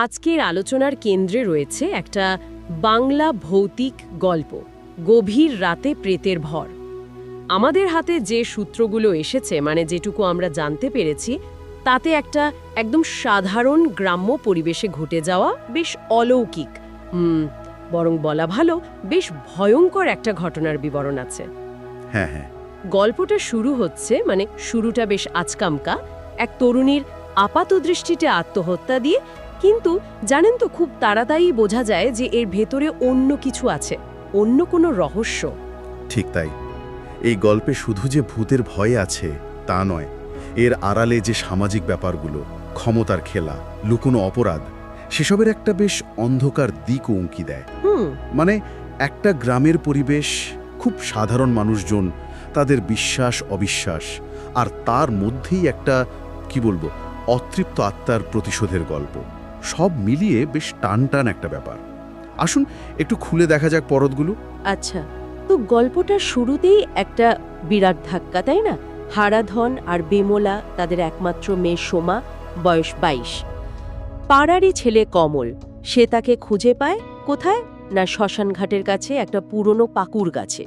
আজকের আলোচনার কেন্দ্রে রয়েছে একটা বাংলা ভৌতিক গল্প, গভীর রাতে প্রেতের ভর। আমাদের হাতে যে সূত্রগুলো এসেছে, মানে যেটুকু আমরা জানতে পেরেছি, তাতে একটা একদম সাধারণ গ্রাম্য পরিবেশে ঘটে যাওয়া বেশ অলৌকিক, বরং বলা ভালো বেশ ভয়ঙ্কর একটা ঘটনার বিবরণ আছে। হ্যাঁ হ্যাঁ গল্পটা শুরু হচ্ছে, মানে শুরুটা বেশ আচকামকা, এক তরুণীর আপাতদৃষ্টিতে আত্মহত্যা দিয়ে। কিন্তু জানেন তো, খুব তাড়াতাড়ি বোঝা যায় যে এর ভেতরে অন্য কিছু আছে, অন্য কোনো রহস্য। ঠিক তাই। এই গল্পে শুধু যে ভূতের ভয় আছে তা নয়, এর আড়ালে যে সামাজিক ব্যাপারগুলো, ক্ষমতার খেলা, লুকোনো অপরাধ, সেসবের একটা বেশ অন্ধকার দিকও উঁকি দেয়। মানে একটা গ্রামের পরিবেশ, খুব সাধারণ মানুষজন, তাদের বিশ্বাস অবিশ্বাস, আর তার মধ্যেই একটা কি বলবো অতৃপ্ত আত্মার প্রতিশোধের গল্প। সব মিলিয়ে বেশ টান টান একটা ব্যাপার। আসুন একটু খুলে দেখা যাক পরতগুলো। আচ্ছা, তো গল্পটার শুরুতেই একটা বিরাট ধাক্কা, তাই না? হারাধন আর বেমলা, তাদের একমাত্র মেয়ে সোমা, বয়স 22। পাড়ারই ছেলে কমল, সে তাকে খুঁজে পায় কোথায়? না, শ্মশান ঘাটের কাছে একটা পুরনো পাকুর গাছে।